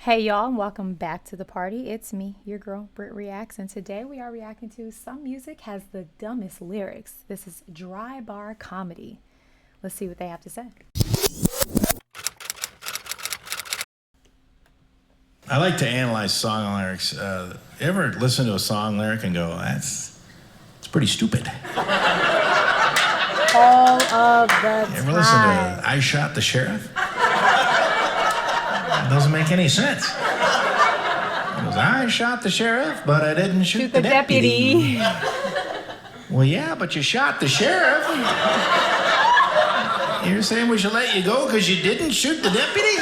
Hey y'all, and welcome back to the party. It's me, your girl, BrittReacts, and today we are reacting to Some Music Has the Dumbest Lyrics. This is Dry Bar Comedy. Let's see what they have to say. I like to analyze song lyrics. You ever listen to a song lyric and go, it's pretty stupid? All of the You ever listen to I Shot the Sheriff? It doesn't make any sense. It goes, I shot the sheriff, but I didn't shoot the deputy. Well, yeah, but you shot the sheriff. You're saying we should let you go because you didn't shoot the deputy?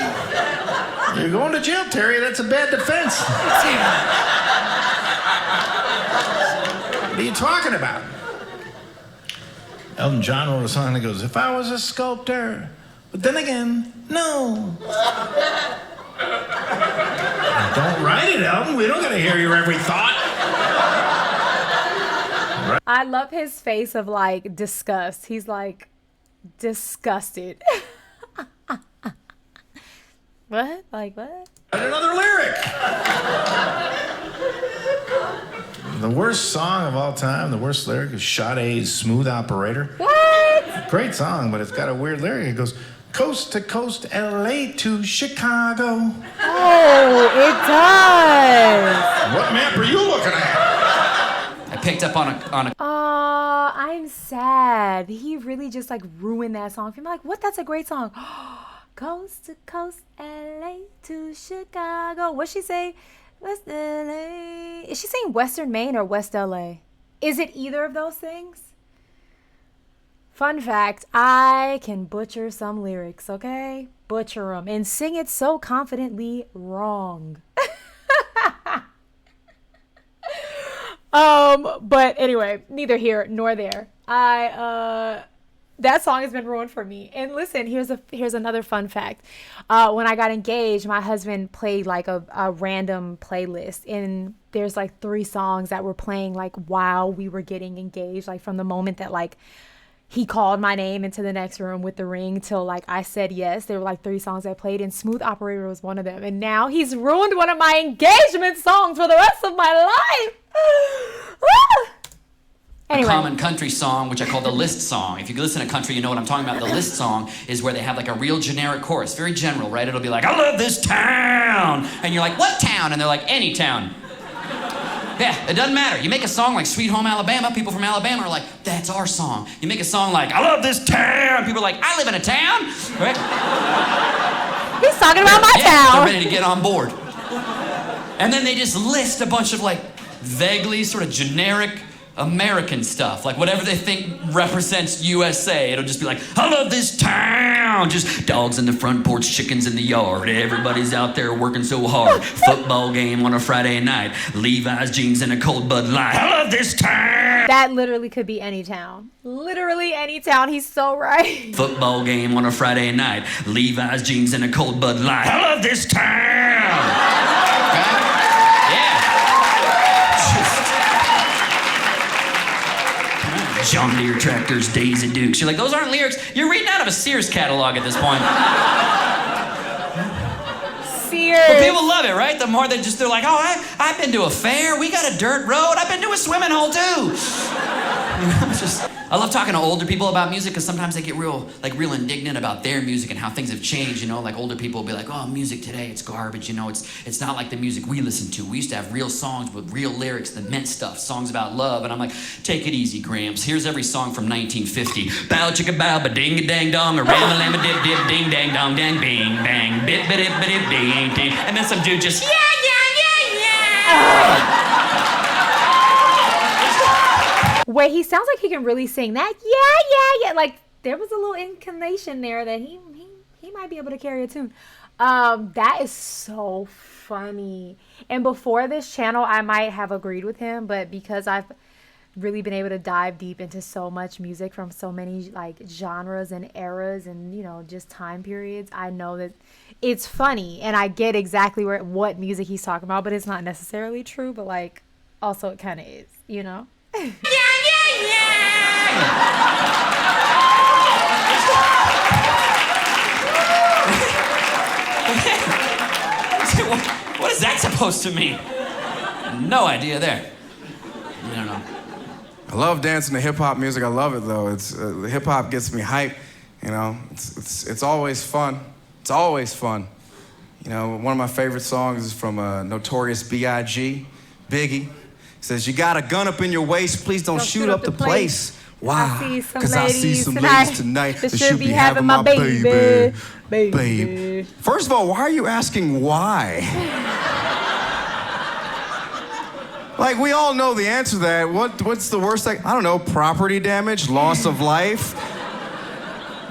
You're going to jail, Terry. That's a bad defense. What are you talking about? Elton John wrote a song that goes, if I was a sculptor, but then again, no. Don't write it, Elton. We don't gotta hear your every thought. I love his face of like disgust. He's like disgusted. What? Like what? And another lyric. The worst song of all time, the worst lyric is Sade's Smooth Operator. What? Great song, but it's got a weird lyric. It goes, coast to coast, LA to Chicago. Oh, it does. What map are you looking at? I picked up on a I'm sad. He really just like ruined that song for me. Like, what? That's a great song. Coast to coast, LA to Chicago. What'd she say? West LA. Is she saying Western Maine or West LA? Is it either of those things? Fun fact, I can butcher some lyrics, okay? Butcher them and sing it so confidently wrong. But anyway, neither here nor there. That song has been ruined for me. And listen, here's another fun fact. When I got engaged, my husband played like a random playlist, and there's like 3 songs that were playing like while we were getting engaged, like from the moment that like he called my name into the next room with the ring till like I said yes. There were like 3 songs I played, and Smooth Operator was one of them. And now he's ruined one of my engagement songs for the rest of my life. Anyway. common country song, which I call the list song. If you listen to country, you know what I'm talking about. The list song is where they have like a real generic chorus, very general, right? It'll be like, I love this town. And you're like, what town? And they're like, any town. Yeah, it doesn't matter. You make a song like Sweet Home Alabama, people from Alabama are like, that's our song. You make a song like, I love this town. People are like, I live in a town. Right? He's talking about my town. They're ready to get on board. And then they just list a bunch of like vaguely sort of generic American stuff, like whatever they think represents USA. It'll just be like, I love this town. Just dogs in the front porch, chickens in the yard. Everybody's out there working so hard. Football game on a Friday night. Levi's jeans and a cold Bud Light. I love this town. That literally could be any town. Literally any town. He's so right. Football game on a Friday night. Levi's jeans and a cold Bud Light. I love this town. John Deere tractors, Daisy Dukes. You're like, those aren't lyrics. You're reading out of a Sears catalog at this point. Sears. Well, people love it, right? The more they're like, oh, I've been to a fair. We got a dirt road. I've been to a swimming hole too. You know, I love talking to older people about music because sometimes they get real indignant about their music and how things have changed. You know, like older people will be like, oh, music today, it's garbage. You know, it's not like the music we listen to. We used to have real songs with real lyrics that meant stuff, songs about love. And I'm like, take it easy, Gramps. Here's every song from 1950. Bow chicka bow, ba ding a dang dong, a ram a lam a dip dip, ding dang dong, dang bing bang, bit bit bit bit ding ding. And then some dude just, yeah. Wait, he sounds like he can really sing that. Yeah. Like there was a little inclination there that he might be able to carry a tune. That is so funny. And before this channel, I might have agreed with him, but because I've really been able to dive deep into so much music from so many like genres and eras and, you know, just time periods, I know that it's funny and I get exactly what music he's talking about, but it's not necessarily true, but like also it kind of is, you know? Yeah. What is that supposed to mean? No idea there. I don't know. I love dancing to hip-hop music. I love it, though. It's hip-hop gets me hype, you know. It's always fun. It's always fun. You know, one of my favorite songs is from Notorious B.I.G., Biggie. It says, you got a gun up in your waist, please don't shoot up the place. Why? Because I see some ladies tonight that should be having my baby. Babe. First of all, why are you asking why? Like, we all know the answer to that. What's the worst thing? I don't know, property damage, loss of life.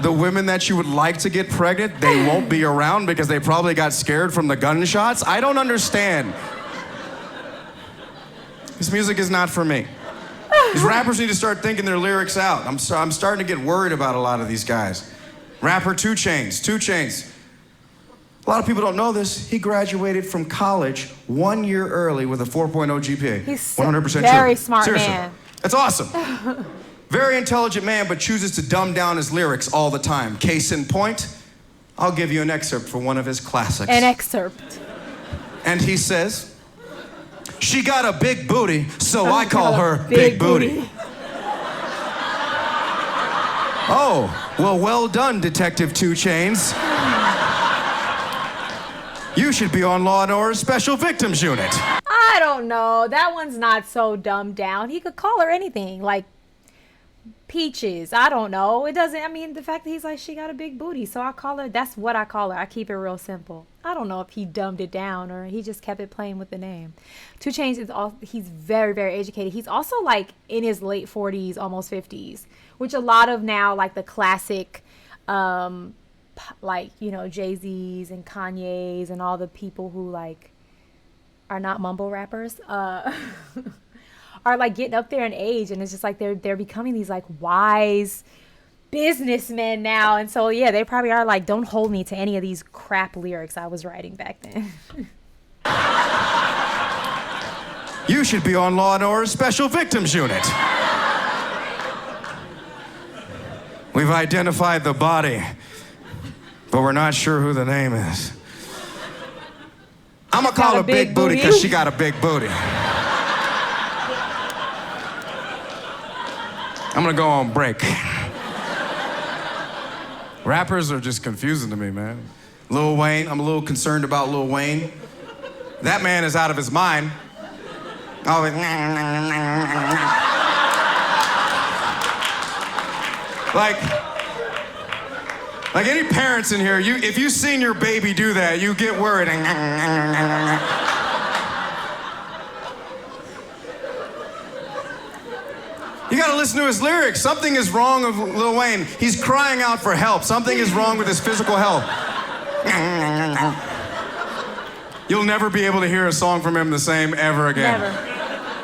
The women that you would like to get pregnant, they won't be around because they probably got scared from the gunshots. I don't understand. This music is not for me. These rappers need to start thinking their lyrics out. I'm starting to get worried about a lot of these guys. Rapper 2 Chainz. A lot of people don't know this. He graduated from college 1 year early with a 4.0 GPA. He's 100% very true. smart Seriously. man. That's awesome. Very intelligent man, but chooses to dumb down his lyrics all the time. Case in point, I'll give you an excerpt from one of his classics. An excerpt. And he says, she got a big booty, so I call her Big Booty. Oh, well done, Detective 2 Chainz. You should be on Law & Order Special Victims Unit. I don't know. That one's not so dumbed down. He could call her anything, like Peaches. I don't know. It doesn't, I mean, the fact that he's like, she got a big booty, so I call her, that's what I call her. I keep it real simple. I don't know if he dumbed it down or he just kept it playing with the name. 2 Chainz is all, he's very, very educated. He's also like in his late 40s, almost 50s, which a lot of now, like the classic, like, you know, Jay-Z's and Kanye's and all the people who like are not mumble rappers, are like getting up there in age, and it's just like they're becoming these like wise businessmen now. And so yeah, they probably are like, don't hold me to any of these crap lyrics I was writing back then. You should be on Law & Order Special Victims Unit. We've identified the body, but we're not sure who the name is. I'm gonna call her Big Booty because she got a big booty. I'm gonna go on break. Rappers are just confusing to me, man. Lil Wayne, I'm a little concerned about Lil Wayne. That man is out of his mind. Always, like any parents in here, if you've seen your baby do that, you get worried. You gotta listen to his lyrics. Something is wrong with Lil Wayne. He's crying out for help. Something is wrong with his physical health. You'll never be able to hear a song from him the same ever again. Never.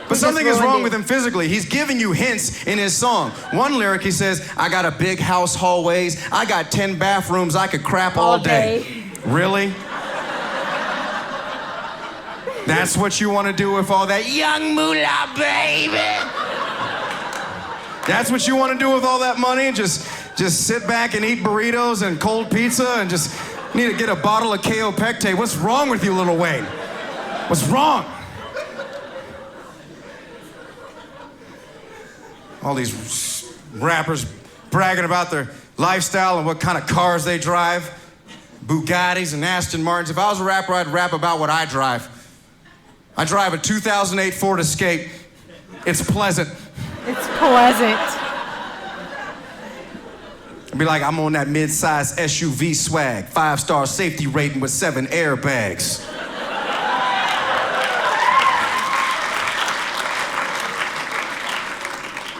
But something is wrong with him physically. He's giving you hints in his song. One lyric, he says, I got a big house hallways. I got 10 bathrooms. I could crap all day. Really? That's what you want to do with all that young moolah, baby? That's what you want to do with all that money? Just sit back and eat burritos and cold pizza and just need to get a bottle of KO Pectate. What's wrong with you, Lil Wayne? What's wrong? All these rappers bragging about their lifestyle and what kind of cars they drive. Bugattis and Aston Martins. If I was a rapper, I'd rap about what I drive. I drive a 2008 Ford Escape. It's pleasant. It's pleasant. I'd be like, I'm on that mid-size SUV swag. 5-star safety rating with 7 airbags.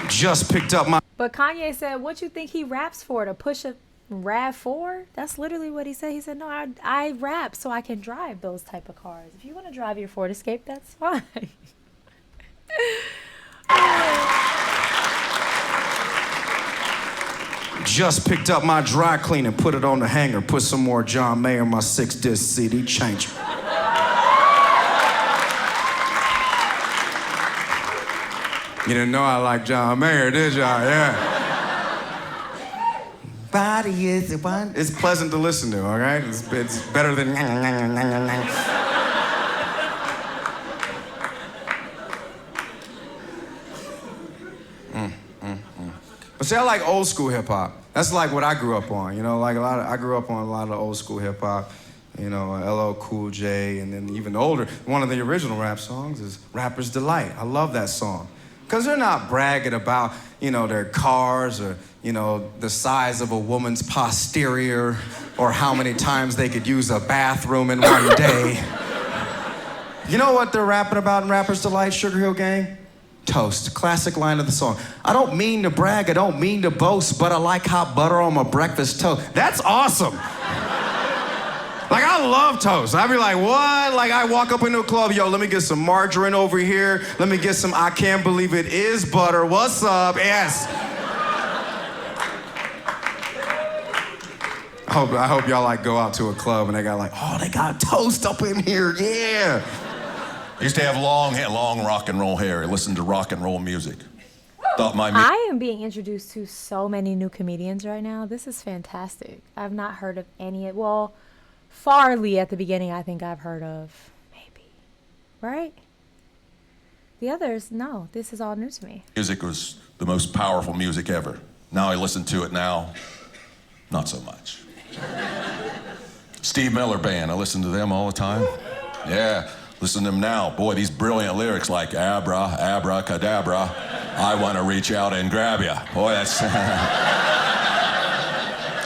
Just picked up my... But Kanye said, what you think he raps for? To push a RAV4? That's literally what he said. He said, no, I rap so I can drive those type of cars. If you want to drive your Ford Escape, that's fine. Just picked up my dry clean and put it on the hanger. Put some more John Mayer on my 6-disc CD. Change. You didn't know I like John Mayer, did y'all? Yeah. Body is the one. It's pleasant to listen to, all right? It's better than... But see, I like old school hip hop. That's like what I grew up on. You know, like I grew up on a lot of old school hip hop. You know, LL Cool J, and then even older. One of the original rap songs is Rapper's Delight. I love that song. Because they're not bragging about, you know, their cars or, you know, the size of a woman's posterior or how many times they could use a bathroom in one day. You know what they're rapping about in Rapper's Delight, Sugar Hill Gang? Toast. Classic line of the song. I don't mean to brag, I don't mean to boast, but I like hot butter on my breakfast toast. That's awesome. Like, I love toast. I'd be like, what? Like, I walk up into a club, yo, let me get some margarine over here. Let me get some I can't believe it is butter. What's up? Yes. I hope y'all, like, go out to a club and they got, like, oh, they got toast up in here. Yeah. I used to have long rock and roll hair. I listened to rock and roll music. I am being introduced to so many new comedians right now. This is fantastic. I've not heard of any. Well, Farley at the beginning, I think I've heard of. Maybe. Right? The others, no. This is all new to me. Music was the most powerful music ever. Now I listen to it now, not so much. Steve Miller Band, I listen to them all the time. Yeah, listen to them now. Boy, these brilliant lyrics like abra, abracadabra, I want to reach out and grab ya. Boy, that's...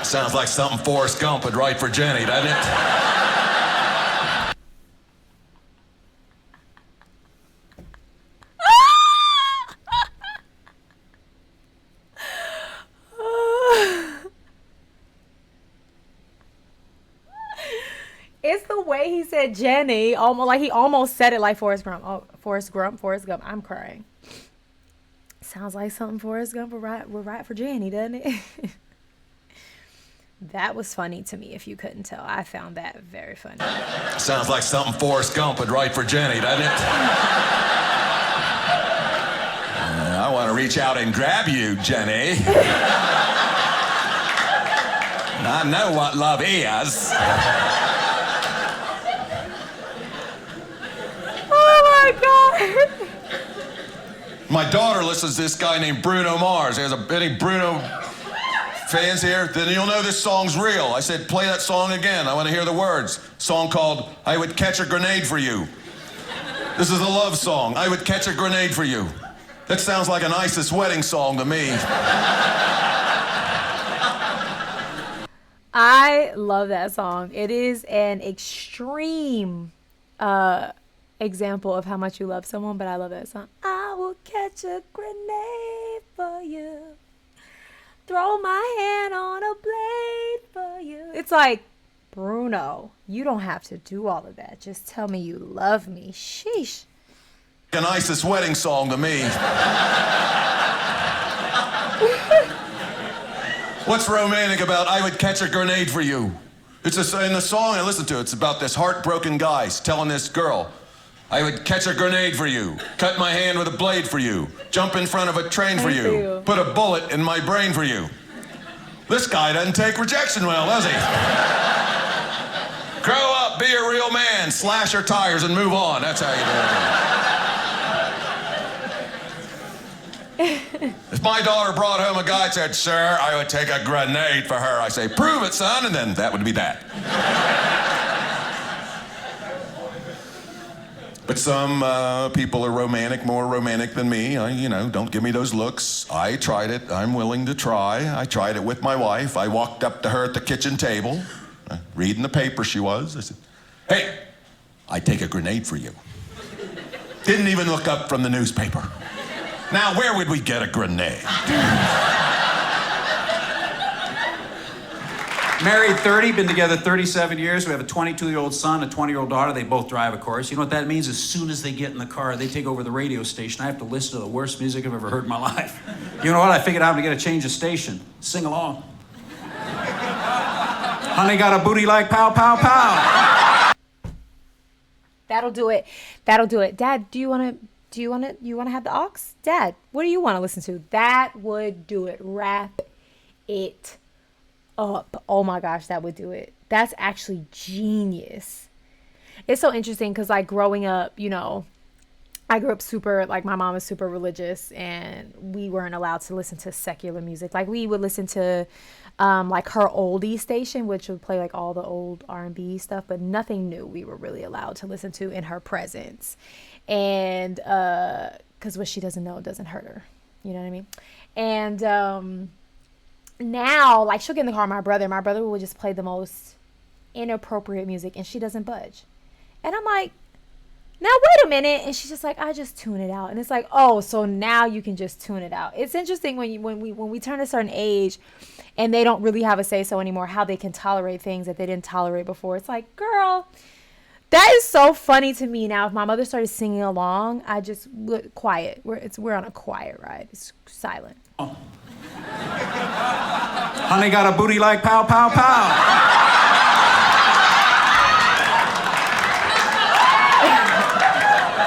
sounds like something Forrest Gump would write for Jenny, doesn't it? It's the way he said Jenny, almost like he almost said it like Forrest Gump. Oh, Forrest Gump. I'm crying. Sounds like something Forrest Gump would write for Jenny, doesn't it? That was funny to me, if you couldn't tell. I found that very funny. Sounds like something Forrest Gump would write for Jenny, doesn't it? I want to reach out and grab you, Jenny. I know what love is. Oh my God. My daughter listens to this guy named Bruno Mars. There's any Bruno fans here? Then you'll know this song's real. I said, play that song again. I want to hear the words. Song called I Would Catch a Grenade for You. This is a love song. I would catch a grenade for you. That sounds like an ISIS wedding song to me. I love that song. It is an extreme example of how much you love someone, but I love that song. I will catch a grenade for you. Throw my hand on a blade for you. It's like, Bruno, you don't have to do all of that. Just tell me you love me. Sheesh. An ISIS wedding song to me. What's romantic about I would catch a grenade for you? It's in the song I listen to, it's about this heartbroken guy telling this girl, I would catch a grenade for you, cut my hand with a blade for you, jump in front of a train for you, put a bullet in my brain for you. This guy doesn't take rejection well, does he? Grow up, be a real man, slash your tires and move on. That's how you do it. If my daughter brought home a guy and said, sir, I would take a grenade for her, I say, prove it, son, and then that would be that. But some people are romantic, more romantic than me. Don't give me those looks. I tried it. I'm willing to try. I tried it with my wife. I walked up to her at the kitchen table, reading the paper she was. I said, hey, I'd take a grenade for you. Didn't even look up from the newspaper. Now, where would we get a grenade? Married 30, been together 37 years. We have a 22-year-old son, a 20-year-old daughter. They both drive, of course. You know what that means? As soon as they get in the car, they take over the radio station. I have to listen to the worst music I've ever heard in my life. You know what? I figured out to get a change of station. Sing along. Honey got a booty like pow, pow, pow. That'll do it. Dad, you want to have the aux? Dad, what do you want to listen to? That would do it. Wrap it up. Oh my gosh, that would do it. That's actually genius. It's so interesting because, like, growing up, I grew up super, like, my mom is super religious, and we weren't allowed to listen to secular music. Like, we would listen to, like, her oldie station, which would play, like, all the old R&B stuff, but nothing new we were really allowed to listen to in her presence. And, because what she doesn't know doesn't hurt her. You know what I mean? And, now, like, she'll get in the car with my brother will just play the most inappropriate music, and she doesn't budge. And I'm like, now wait a minute. And she's just like, I just tune it out. And it's like, oh, so now you can just tune it out. It's interesting when we turn a certain age and they don't really have a say so anymore, how they can tolerate things that they didn't tolerate before. It's like, girl, that is so funny to me. Now, if my mother started singing along, I just quiet. We're on a quiet ride. It's silent. Oh. Honey got a booty like pow, pow, pow.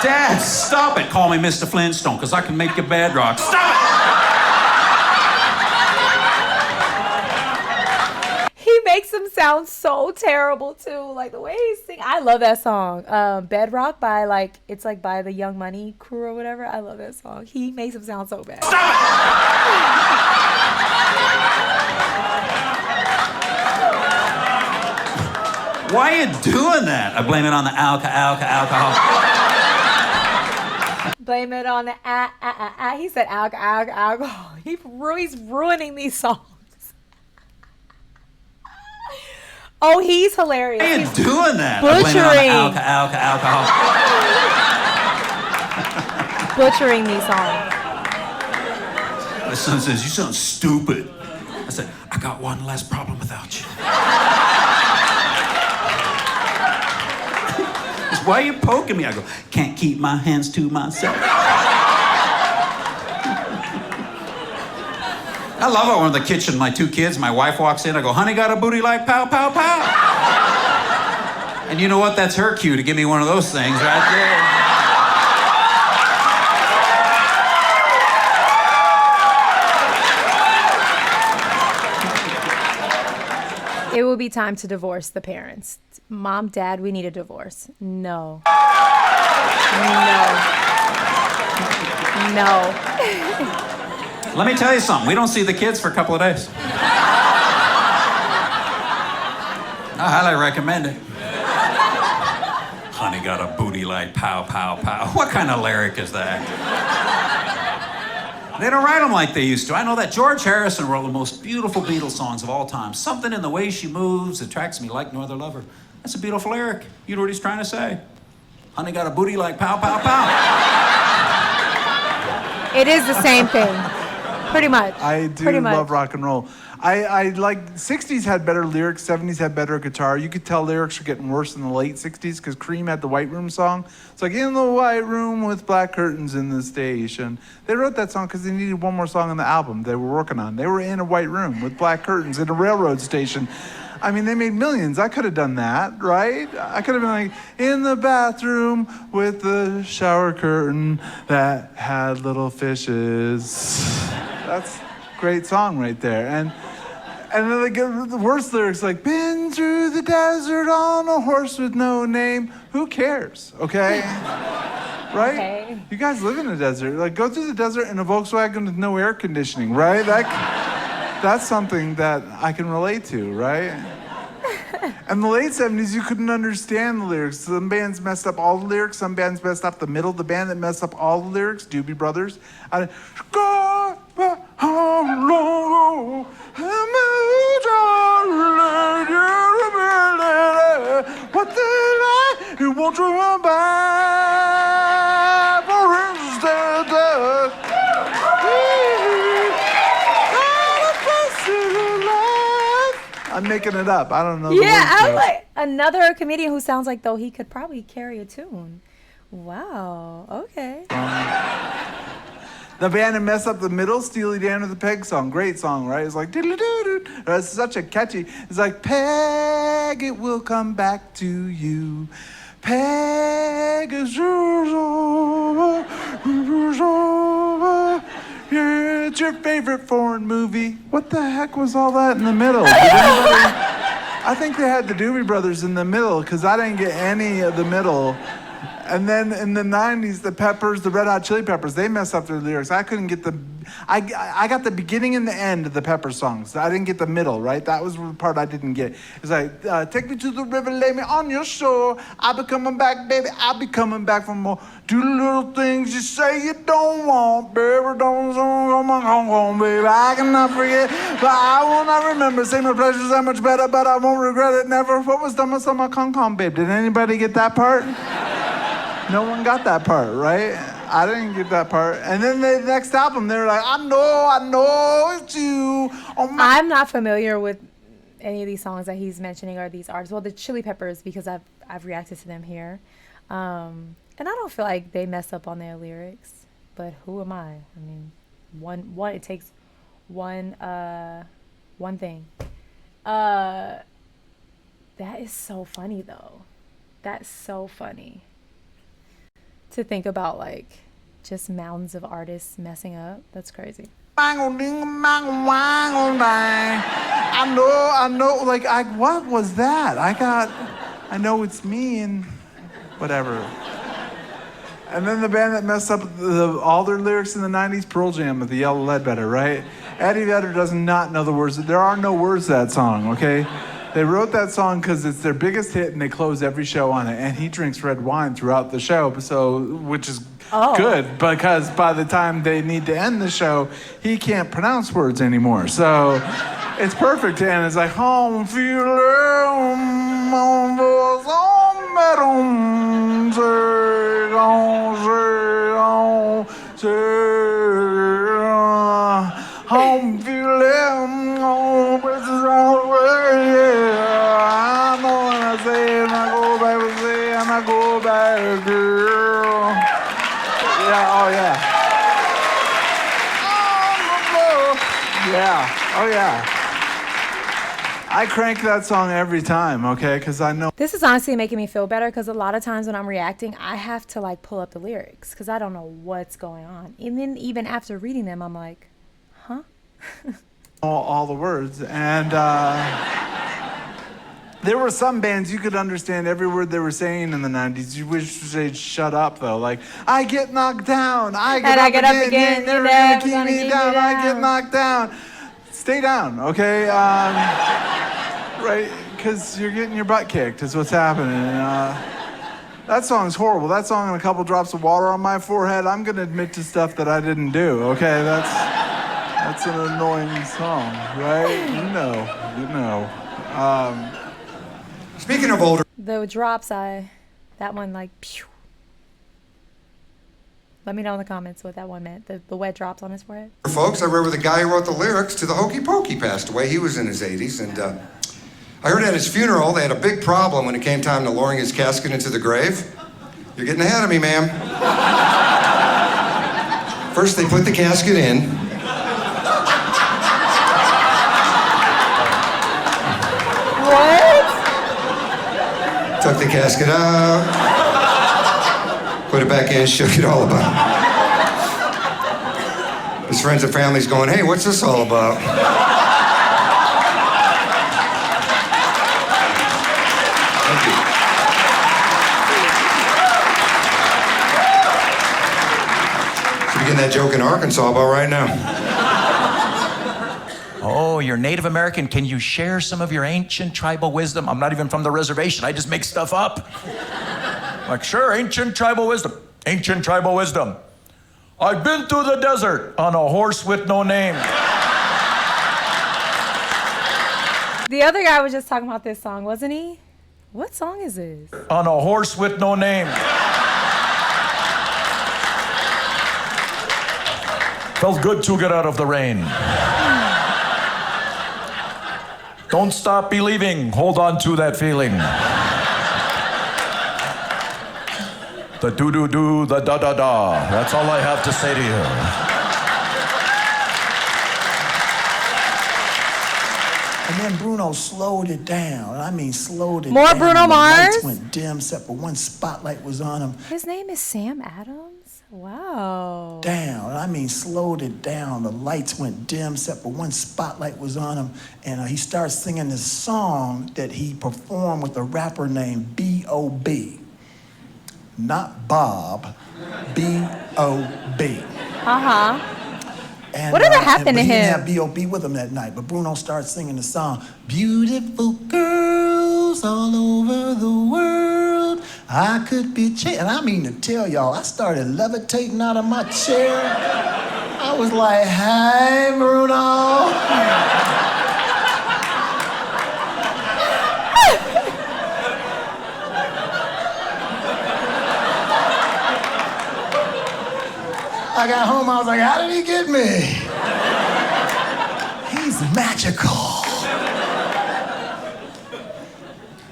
Dad, stop it. Call me Mr. Flintstone, because I can make your bed rock. Stop it! He makes him sound so terrible, too. Like, the way he sings. I love that song. Bedrock by, like, it's like by the Young Money crew or whatever. I love that song. He makes him sound so bad. Stop it! Why are you doing that? I blame it on the alcohol. Blame it on the He said alcohol. He's ruining these songs. Oh, he's hilarious. Why are you doing that? Butchering. Alcohol. Butchering these songs. My son says, you sound stupid. I said, I got one less problem without you. Why are you poking me? I go, can't keep my hands to myself. I love it when in the kitchen, my two kids, my wife walks in, I go, honey got a booty like pow, pow, pow. And you know what? That's her cue to give me one of those things right there. It will be time to divorce the parents. Mom, Dad, we need a divorce. No. No. Let me tell you something. We don't see the kids for a couple of days. I highly recommend it. Honey got a booty like pow, pow, pow. What kind of lyric is that? They don't write them like they used to. I know that George Harrison wrote the most beautiful Beatles songs of all time. Something in the way she moves attracts me like no other lover. That's a beautiful lyric. You know what he's trying to say. Honey got a booty like pow, pow, pow. It is the same thing. Pretty much. I do love rock and roll. I like 60s had better lyrics, 70s had better guitar. You could tell lyrics were getting worse in the late 60s because Cream had the White Room song. It's like, in the white room with black curtains in the station. They wrote that song because they needed one more song on the album they were working on. They were in a white room with black curtains in a railroad station. I mean, they made millions. I could have done that, right? I could have been like, in the bathroom with the shower curtain that had little fishes. That's a great song right there. And then they get the worst lyrics like, been through the desert on a horse with no name. Who cares, okay? Right? Okay. You guys live in a desert. Like, go through the desert in a Volkswagen with no air conditioning, right? That's something that I can relate to, right? In the late 70s, you couldn't understand the lyrics. Some bands messed up all the lyrics. Some bands messed up the middle. The band that messed up all the lyrics, Doobie Brothers. What the light you want to run by for instead of I'm making it up. I don't know. Yeah, I was like another comedian who sounds like though he could probably carry a tune. Wow. Okay. The band that messed up the middle, Steely Dan with the Peg song. Great song, right? It's like diddle-doo-doo. It's such a catchy. It's like Peg, it will come back to you. Peg is over. It's your favorite foreign movie. What the heck was all that in the middle? I think they had the Doobie Brothers in the middle because I didn't get any of the middle. And then in the 90s, the Peppers, the Red Hot Chili Peppers, they messed up their lyrics. I couldn't get I got the beginning and the end of the Pepper songs. I didn't get the middle, right? That was the part I didn't get. It's like, take me to the river, lay me on your shore. I'll be coming back, baby, I'll be coming back for more. Do the little things you say you don't want, baby, don't come on, baby. I cannot forget, but I will not remember. Say my pleasures are much better, but I won't regret it never. What was done with my con, babe? Did anybody get that part? No one got that part, right? I didn't get that part. And then the next album, they were like, I know it's you. Oh my. I'm not familiar with any of these songs that he's mentioning or these artists. Well, the Chili Peppers, because I've reacted to them here. And I don't feel like they mess up on their lyrics. But who am I? I mean, it takes one thing. That is so funny, though. That's so funny. To think about, like, just mountains of artists messing up. That's crazy. I know, like, what was that? I know it's me and whatever. And then the band that messed up all their lyrics in the 90s, Pearl Jam with the Yellow Ledbetter, right? Eddie Vedder does not know the words. There are no words to that song, okay? They wrote that song because it's their biggest hit and they close every show on it. And he drinks red wine throughout the show, which is good because by the time they need to end the show, he can't pronounce words anymore. So it's perfect. And it's like, home feeling, home feeling, I know when I say and I go back and say and I go back, girl. Yeah, oh yeah. Yeah, oh yeah. I crank that song every time, okay? Because I know. This is honestly making me feel better because a lot of times when I'm reacting, I have to like pull up the lyrics because I don't know what's going on. And then even after reading them, I'm like, huh? all the words. And there were some bands you could understand every word they were saying in the 90s. You wish they'd shut up, though. Like, I get knocked down. I get up again. They're never gonna keep me down. I get knocked down. Stay down, okay? Right? Because you're getting your butt kicked is what's happening. That song's horrible. That song and a couple drops of water on my forehead, I'm going to admit to stuff that I didn't do, okay? That's an annoying song, right? You know. Speaking of older... The drops, that one, like, pew. Let me know in the comments what that one meant. The wet drops on his forehead. Folks, I remember the guy who wrote the lyrics to the Hokey Pokey passed away. He was in his 80s, and I heard at his funeral they had a big problem when it came time to lowering his casket into the grave. You're getting ahead of me, ma'am. First, they put the casket in. What? Took the casket out. Put it back in, shook it all about. His friends and family's going, hey, what's this all about? Thank you. Should begin that joke in Arkansas about right now. Oh, you're Native American. Can you share some of your ancient tribal wisdom? I'm not even from the reservation. I just make stuff up. Like, sure, ancient tribal wisdom. Ancient tribal wisdom. I've been through the desert on a horse with no name. The other guy was just talking about this song, wasn't he? What song is this? On a horse with no name. Felt good to get out of the rain. Don't stop believing. Hold on to that feeling. The do-do-do, the da-da-da. That's all I have to say to you. And then Bruno slowed it down. I mean, slowed it More down. Bruno The Mars? lights went dim, except for one spotlight was on him. His name is Sam Adams? Wow. Down. I mean, slowed it down. The lights went dim, except for one spotlight was on him. And he starts singing this song that he performed with a rapper named B.O.B. not Bob, B-O-B. And, Whatever happened to he him? didn't have B.O.B. with him that night, but Bruno started singing the song, beautiful girls all over the world, I could be changed. And I mean to tell y'all, I started levitating out of my chair. I was like, hey, Bruno. I got home, I was like, how did he get me? He's magical.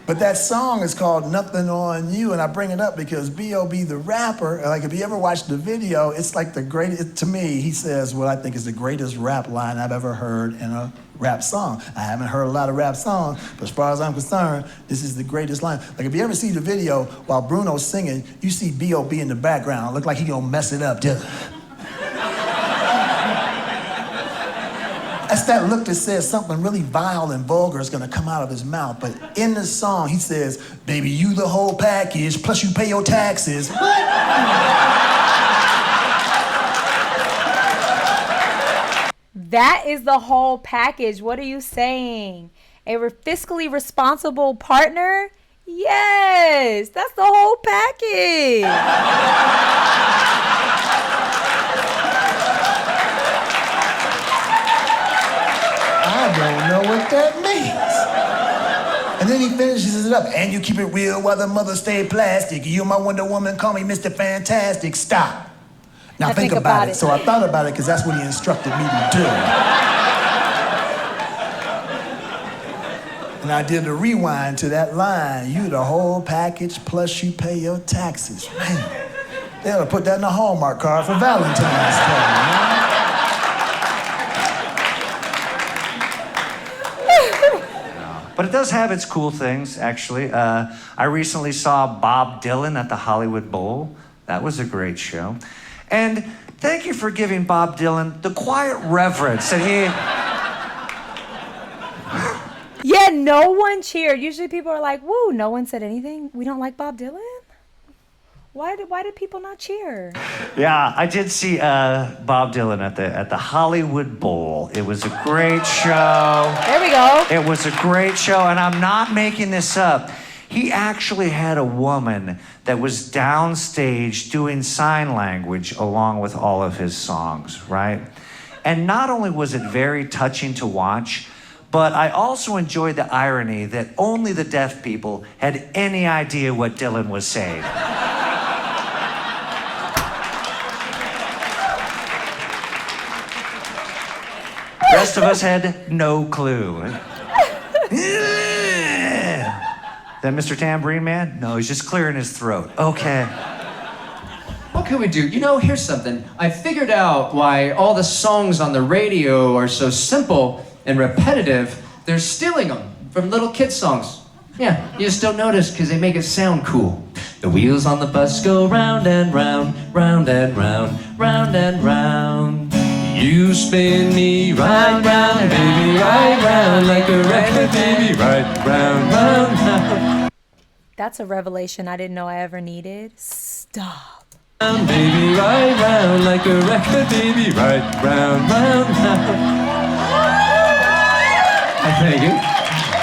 But that song is called Nothing on You, and I bring it up because B.O.B. the rapper, like if you ever watch the video, it's like the greatest, to me, he says what I think is the greatest rap line I've ever heard in a rap song. I haven't heard a lot of rap songs, but as far as I'm concerned, this is the greatest line. Like if you ever see the video while Bruno's singing, you see B.O.B. in the background. Look like he gonna mess it up. Just that's that look that says something really vile and vulgar is gonna come out of his mouth. But in the song, he says, baby, you the whole package, plus you pay your taxes. What? That is the whole package. What are you saying? A fiscally responsible partner? Yes, that's the whole package. I don't know what that means. And then he finishes it up. And you keep it real while the mother stay plastic. You my Wonder Woman, call me Mr. Fantastic. Stop. Now think about it. So I thought about it because that's what he instructed me to do. And I did a rewind to that line. You the whole package plus you pay your taxes. Man, they ought to put that in a Hallmark card for Valentine's Day. But it does have its cool things, actually. I recently saw Bob Dylan at the Hollywood Bowl. That was a great show. And thank you for giving Bob Dylan the quiet reverence that he... Yeah, no one cheered. Usually people are like, woo, no one said anything. We don't like Bob Dylan? Why did people not cheer? Yeah, I did see Bob Dylan at the Hollywood Bowl. It was a great show. There we go. It was a great show, and I'm not making this up. He actually had a woman that was downstage doing sign language along with all of his songs, right? And not only was it very touching to watch, but I also enjoyed the irony that only the deaf people had any idea what Dylan was saying. The rest of us had no clue. That Mr. Tambourine Man? No, he's just clearing his throat. Okay. What can we do? You know, here's something. I figured out why all the songs on the radio are so simple and repetitive. They're stealing them from little kid songs. Yeah, you just don't notice because they make it sound cool. The wheels on the bus go round and round, round and round, round and round. You spin me right round, baby, right round, like a record, baby, right round, round, round. That's a revelation I didn't know I ever needed. Stop. Round, baby, right round, like a record, baby, right round, round, round. Thank you.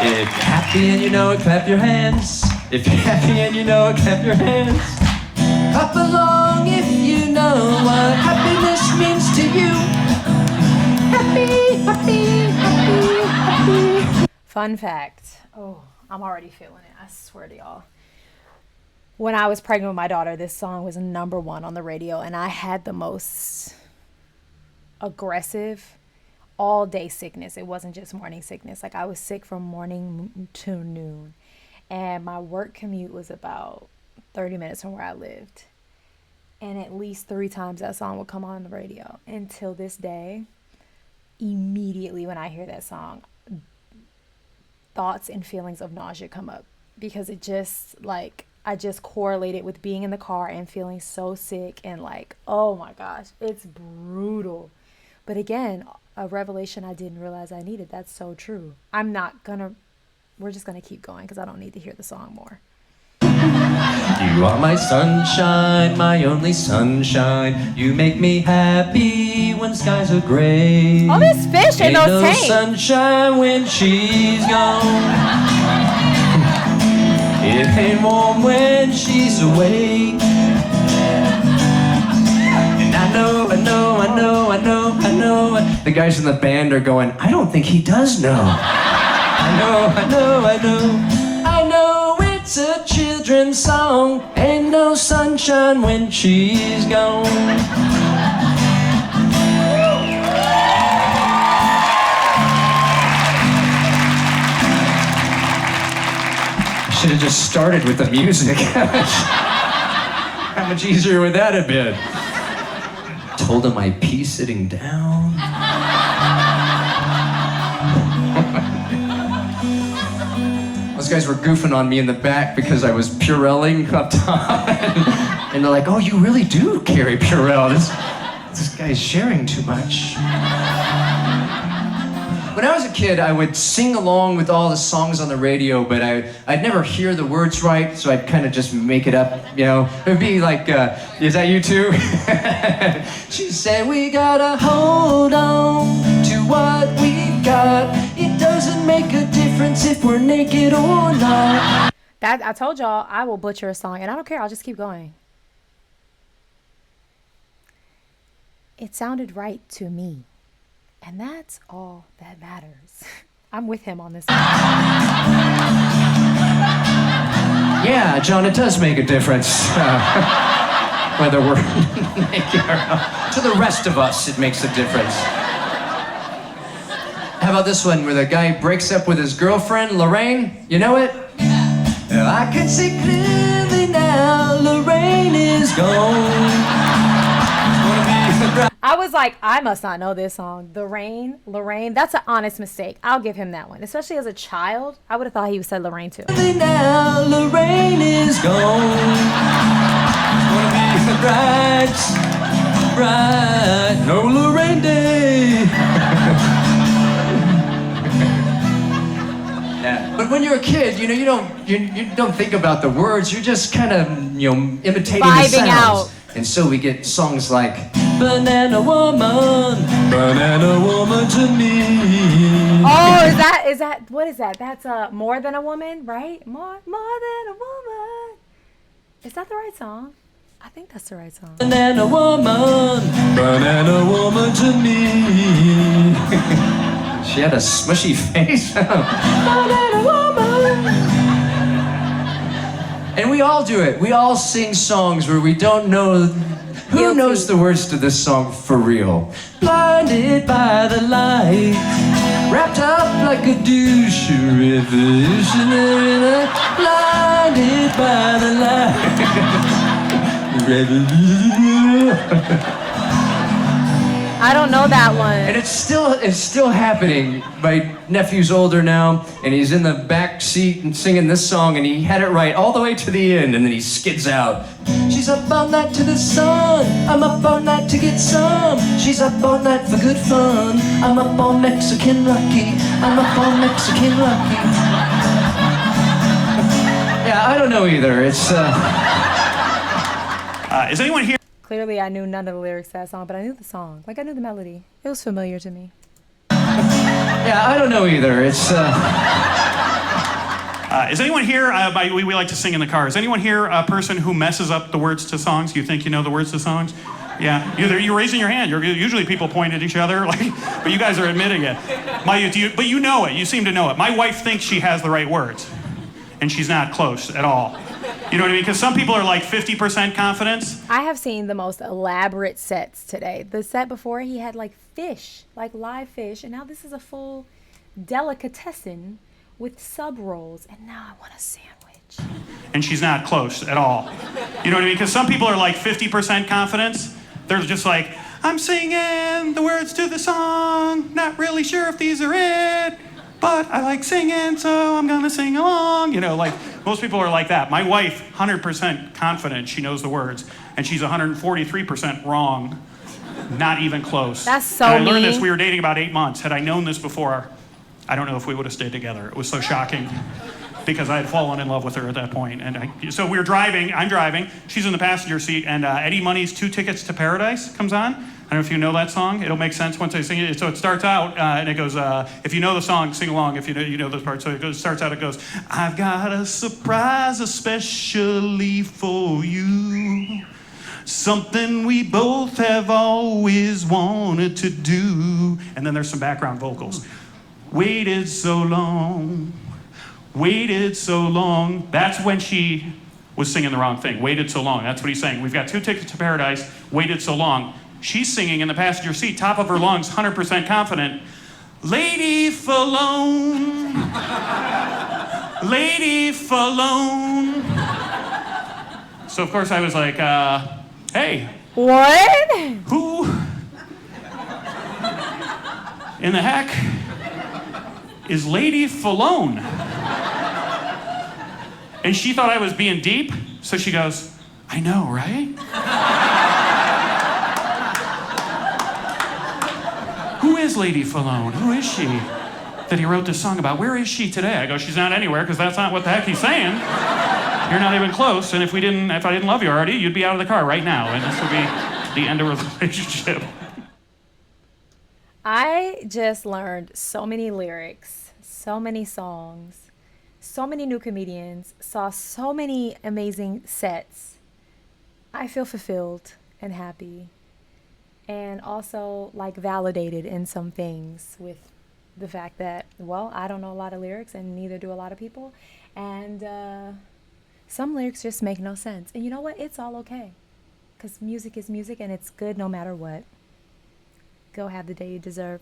If you're happy and you know it, clap your hands. If you're happy and you know it, clap your hands. Clap along if you know what happiness means to you. Happy, happy, happy, happy. Fun fact. Oh, I'm already feeling it. I swear to y'all. When I was pregnant with my daughter, this song was #1 on the radio, and I had the most aggressive all-day sickness. It wasn't just morning sickness. Like, I was sick from morning to noon, and my work commute was about 30 minutes from where I lived. And at least 3 times that song would come on the radio. Until this day, immediately when I hear that song, thoughts and feelings of nausea come up, because it just, like, I just correlated with being in the car and feeling so sick and like, oh my gosh, it's brutal. But again, a revelation I didn't realize I needed. That's so true. We're just gonna keep going because I don't need to hear the song more. You are my sunshine, my only sunshine. You make me happy when skies are gray. Oh, this fish ain't no tank. Sunshine when she's gone. It ain't warm when she's away. And I know. The guys in the band are going, I don't think he does know. I know it's a children's song. Ain't no sunshine when she's gone. Should have just started with the music. How much easier would that have been? Told him I'd pee sitting down. Those guys were goofing on me in the back because I was Purelling up top. And they're like, oh, you really do carry Purell. This guy's sharing too much. When I was a kid, I would sing along with all the songs on the radio, but I'd never hear the words right, so I'd kind of just make it up, you know? It'd be like, is that you too? She said, we gotta hold on to what we've got. It doesn't make a difference if we're naked or not. That, I told y'all, I will butcher a song, and I don't care, I'll just keep going. It sounded right to me. And that's all that matters. I'm with him on this one. Yeah, John, it does make a difference. Whether we're naked or not. To the rest of us, it makes a difference. How about this one where the guy breaks up with his girlfriend, Lorraine? You know it? I can see clearly now, Lorraine is gone. I was like, I must not know this song. Lorraine, that's an honest mistake. I'll give him that one. Especially as a child, I would have thought he said Lorraine too. Now Lorraine is gone. Right, no Lorraine Day. Yeah. But when you're a kid, you know, you don't think about the words. You're just kind of, you know, imitating the sounds. Out. And so we get songs like Banana Woman to me. Oh, is that what is that? That's More Than a Woman, right? More Than a Woman. Is that the right song? I think that's the right song. Banana Woman to me. She had a smushy face. Banana Woman. And we all do it. We all sing songs where we don't know. Who knows the words to this song for real? Blinded by the light, wrapped up like a douche, revolutionary light. Blinded by the light, revolutionary. I don't know that one. And it's still happening. My nephew's older now, and he's in the back seat and singing this song, and he had it right all the way to the end, and then he skids out. She's up all night to the sun. I'm up all night to get some. She's up all night for good fun. I'm up all Mexican lucky. I'm up all Mexican lucky. Yeah, I don't know either. It's Is anyone here? Clearly, I knew none of the lyrics to that song, but I knew the song. Like, I knew the melody. It was familiar to me. Yeah, I don't know either. It's Is anyone here? We like to sing in the car. Is anyone here a person who messes up the words to songs? You think you know the words to songs? Yeah. You're raising your hand. Usually people point at each other, like, but you guys are admitting it. But you know it. You seem to know it. My wife thinks she has the right words, and she's not close at all. You know what I mean? Because some people are like 50% confidence. I have seen the most elaborate sets today. The set before, he had like fish, like live fish, and now this is a full delicatessen with sub rolls, and now I want a sandwich. And she's not close at all. You know what I mean? Because some people are like 50% confidence. They're just like, I'm singing the words to the song, not really sure if these are it, but I like singing, so I'm gonna sing along. You know, like most people are like that. My wife, 100% confident she knows the words, and she's 143% wrong. Not even close. That's so and I learned mean. this, we were dating about 8 months. Had I known this before, I don't know if we would have stayed together. It was so shocking. because I had fallen in love with her at that point. And so we're driving, I'm driving, she's in the passenger seat, and Eddie Money's 2 Tickets to Paradise comes on. I don't know if you know that song. It'll make sense once I sing it. So it starts out, and it goes, if you know the song, sing along if you know this part. So it starts out, it goes, I've got a surprise especially for you. Something we both have always wanted to do. And then there's some background vocals. Waited so long, waited so long. That's when she was singing the wrong thing. Waited so long. That's what he's saying. We've got 2 Tickets to Paradise, waited so long. She's singing in the passenger seat, top of her lungs, 100% confident. Lady Falone, Lady Falone. So of course I was like, hey. What? Who in the heck is Lady Falone? And she thought I was being deep, so she goes, I know, right? Who is Lady Falone? Who is she that he wrote this song about? Where is she today? I go, she's not anywhere, because that's not what the heck he's saying. You're not even close, and if I didn't love you already, you'd be out of the car right now, and this would be the end of a relationship. I just learned so many lyrics, so many songs, so many new comedians, saw so many amazing sets. I feel fulfilled and happy, and also like validated in some things with the fact that, well, I don't know a lot of lyrics, and neither do a lot of people, and some lyrics just make no sense. And you know what? It's all okay, because music is music, and it's good no matter what. Go have the day you deserve.